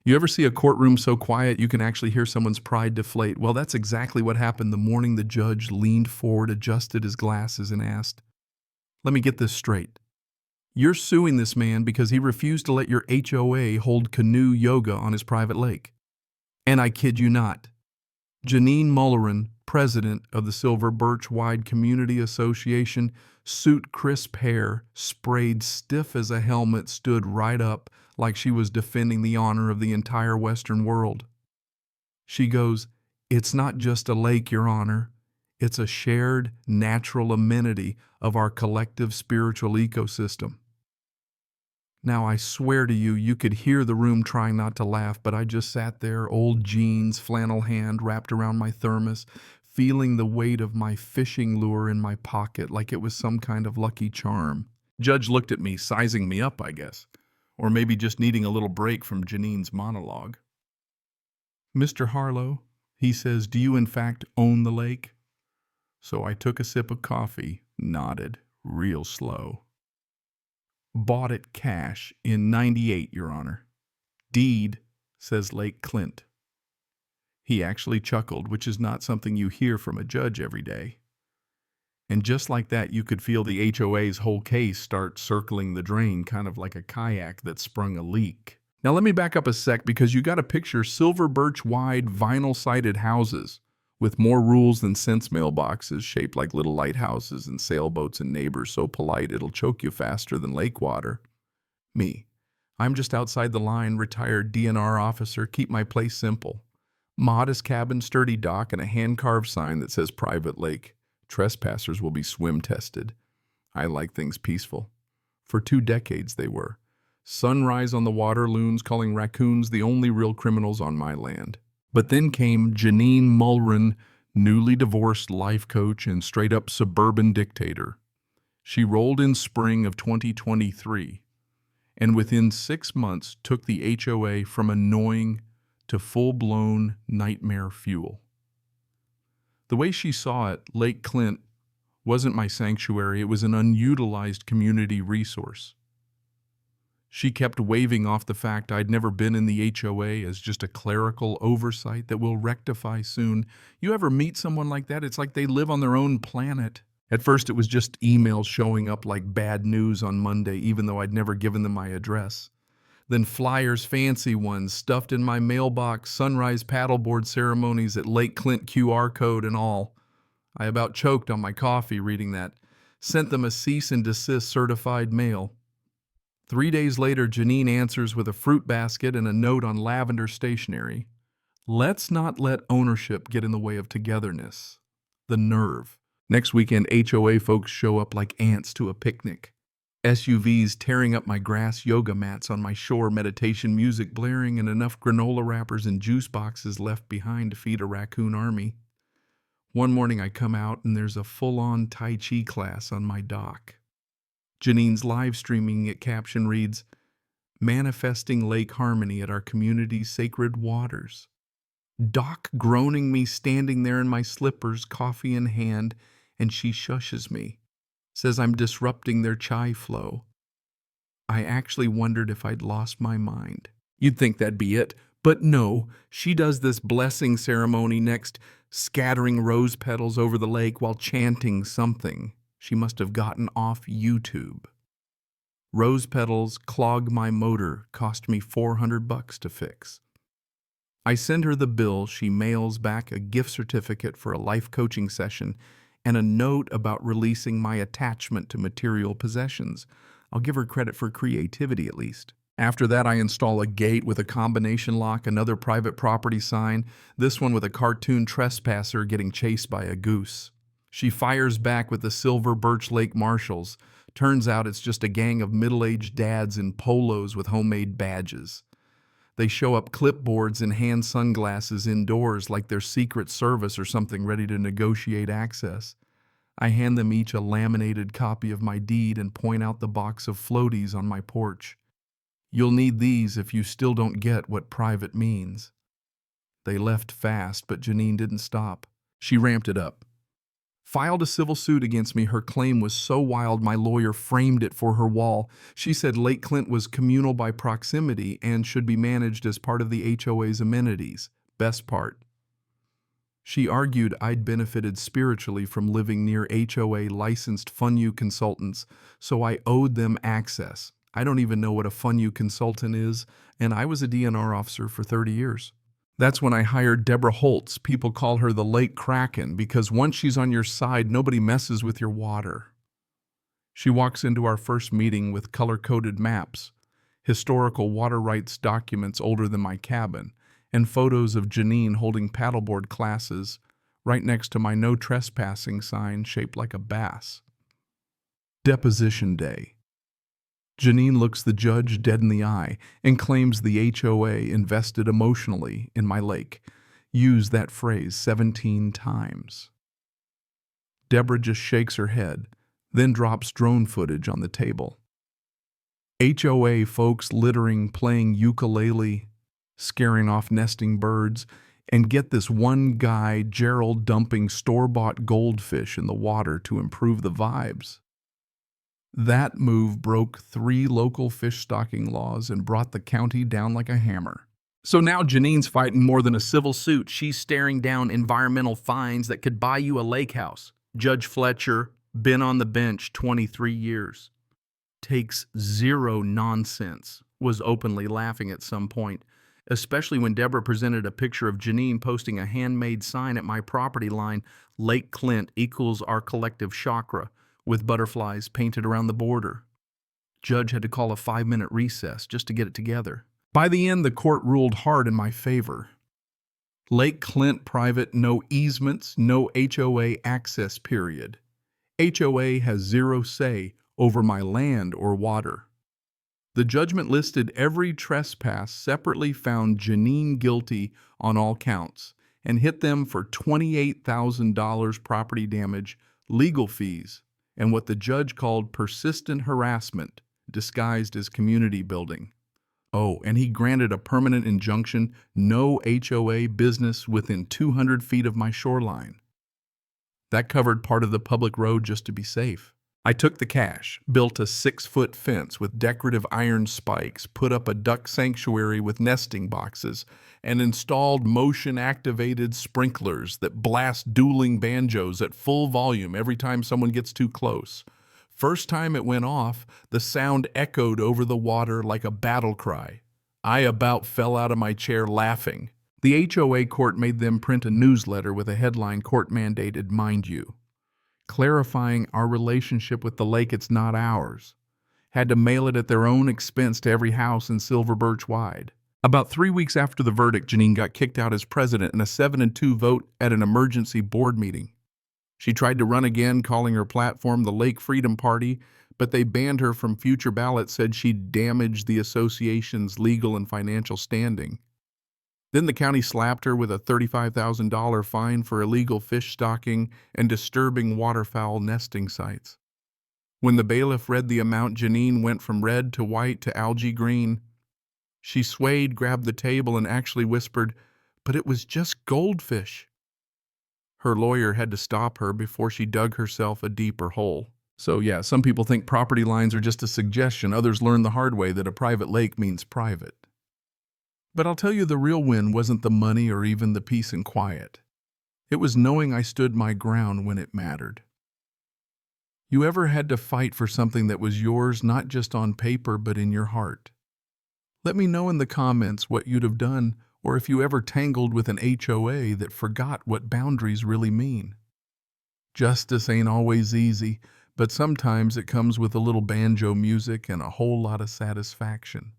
You ever see a courtroom so quiet you can actually hear someone's pride deflate? Well, that's exactly what happened the morning the judge leaned forward, adjusted his glasses, and asked, "Let me get this straight. You're suing this man because he refused to let your HOA hold canoe yoga on his private lake." And I kid you not, Janine Mullerin, president of the Silver Birch Wide Community Association, suit crisp hair, sprayed stiff as a helmet, stood right up like she was defending the honor of the entire Western world. She goes, "It's not just a lake, Your Honor. It's a shared natural amenity of our collective spiritual ecosystem." Now, I swear to you, you could hear the room trying not to laugh, but I just sat there, old jeans, flannel hand wrapped around my thermos, feeling the weight of my fishing lure in my pocket like it was some kind of lucky charm. Judge looked at me, sizing me up, I guess, or maybe just needing a little break from Janine's monologue. "Mr. Harlow," he says, "do you in fact own the lake?" So I took a sip of coffee, nodded, real slow. "Bought it cash in '98, Your Honor. Deed says Lake Clint." He actually chuckled, which is not something you hear from a judge every day. And just like that, you could feel the HOA's whole case start circling the drain, kind of like a kayak that sprung a leak. Now let me back up a sec, because you got to picture silver birch wide vinyl-sided houses with more rules than sense mailboxes, shaped like little lighthouses and sailboats, and neighbors so polite it'll choke you faster than lake water. Me. I'm just outside the line, retired DNR officer, keep my place simple. Modest cabin, sturdy dock, and a hand-carved sign that says private lake. Trespassers will be swim tested. I like things peaceful. For 2 decades they were. Sunrise on the water loons, calling raccoons the only real criminals on my land. But then came Janine Mullerin, newly divorced life coach and straight-up suburban dictator. She rolled in spring of 2023, and within 6 months took the HOA from annoying to full-blown nightmare fuel. The way she saw it, Lake Clint wasn't my sanctuary, it was an unutilized community resource. She kept waving off the fact I'd never been in the HOA as just a clerical oversight that will rectify soon. You ever meet someone like that? It's like they live on their own planet. At first it was just emails showing up like bad news on Monday, even though I'd never given them my address. Then flyers, fancy ones, stuffed in my mailbox, sunrise paddleboard ceremonies at Lake Clint QR code and all. I about choked on my coffee reading that. Sent them a cease and desist certified mail. 3 days later, Janine answers with a fruit basket and a note on lavender stationery. "Let's not let ownership get in the way of togetherness." The nerve. Next weekend, HOA folks show up like ants to a picnic. SUVs tearing up my grass yoga mats on my shore, meditation music blaring, and enough granola wrappers and juice boxes left behind to feed a raccoon army. One morning I come out and there's a full-on Tai Chi class on my dock. Janine's live streaming it. Caption reads, "Manifesting lake harmony at our community's sacred waters." Doc groaning me standing there in my slippers, coffee in hand, and she shushes me. Says I'm disrupting their chai flow. I actually wondered if I'd lost my mind. You'd think that'd be it, but no, she does this blessing ceremony next, scattering rose petals over the lake while chanting something she must have gotten off YouTube. Rose petals clog my motor, cost me $400 to fix. I send her the bill. She mails back a gift certificate for a life coaching session and a note about releasing my attachment to material possessions. I'll give her credit for creativity at least. After that, I install a gate with a combination lock, another private property sign, this one with a cartoon trespasser getting chased by a goose. She fires back with the Silver Birch Lake Marshals. Turns out it's just a gang of middle-aged dads in polos with homemade badges. They show up clipboards and hand sunglasses indoors like they're Secret Service or something, ready to negotiate access. I hand them each a laminated copy of my deed and point out the box of floaties on my porch. "You'll need these if you still don't get what private means." They left fast, but Janine didn't stop. She ramped it up. Filed a civil suit against me. Her claim was so wild my lawyer framed it for her wall. She said Lake Clint was communal by proximity and should be managed as part of the HOA's amenities. Best part. She argued I'd benefited spiritually from living near HOA licensed FunU consultants, so I owed them access. I don't even know what a FunU consultant is, and I was a DNR officer for 30 years. That's when I hired Deborah Holtz. People call her the Lake Kraken because once she's on your side, nobody messes with your water. She walks into our first meeting with color-coded maps, historical water rights documents older than my cabin, and photos of Janine holding paddleboard classes right next to my no trespassing sign shaped like a bass. Deposition day. Janine looks the judge dead in the eye and claims the HOA invested emotionally in my lake. Used that phrase 17 times. Deborah just shakes her head, then drops drone footage on the table. HOA folks littering, playing ukulele, scaring off nesting birds, and get this one guy, Gerald, dumping store-bought goldfish in the water to improve the vibes. That move broke 3 local fish stocking laws and brought the county down like a hammer. So now Janine's fighting more than a civil suit. She's staring down environmental fines that could buy you a lake house. Judge Fletcher, been on the bench 23 years. Takes zero nonsense, was openly laughing at some point, especially when Deborah presented a picture of Janine posting a handmade sign at my property line, Lake Clint equals our collective chakra, with butterflies painted around the border. Judge had to call a 5-minute recess just to get it together. By the end, the court ruled hard in my favor. Lake Clint private, no easements, no HOA access period. HOA has zero say over my land or water. The judgment listed every trespass, separately found Janine guilty on all counts, and hit them for $28,000 property damage, legal fees, and what the judge called persistent harassment, disguised as community building. Oh, and he granted a permanent injunction, no HOA business within 200 feet of my shoreline. That covered part of the public road just to be safe. I took the cash, built a 6-foot fence with decorative iron spikes, put up a duck sanctuary with nesting boxes, and installed motion-activated sprinklers that blast dueling banjos at full volume every time someone gets too close. First time it went off, the sound echoed over the water like a battle cry. I about fell out of my chair laughing. The HOA court made them print a newsletter with a headline court-mandated, mind you, clarifying our relationship with the lake, it's not ours. Had to mail it at their own expense to every house in Silver Birch Wide. About 3 weeks after the verdict, Janine got kicked out as president in a 7-2 vote at an emergency board meeting. She tried to run again, calling her platform the Lake Freedom Party, but they banned her from future ballots, said she'd damaged the association's legal and financial standing. Then the county slapped her with a $35,000 fine for illegal fish stocking and disturbing waterfowl nesting sites. When the bailiff read the amount, Janine went from red to white to algae green. She swayed, grabbed the table, and actually whispered, "But it was just goldfish." Her lawyer had to stop her before she dug herself a deeper hole. So yeah, some people think property lines are just a suggestion. Others learn the hard way that a private lake means private. But I'll tell you, the real win wasn't the money or even the peace and quiet. It was knowing I stood my ground when it mattered. You ever had to fight for something that was yours, not just on paper, but in your heart? Let me know in the comments what you'd have done, or if you ever tangled with an HOA that forgot what boundaries really mean. Justice ain't always easy, but sometimes it comes with a little banjo music and a whole lot of satisfaction.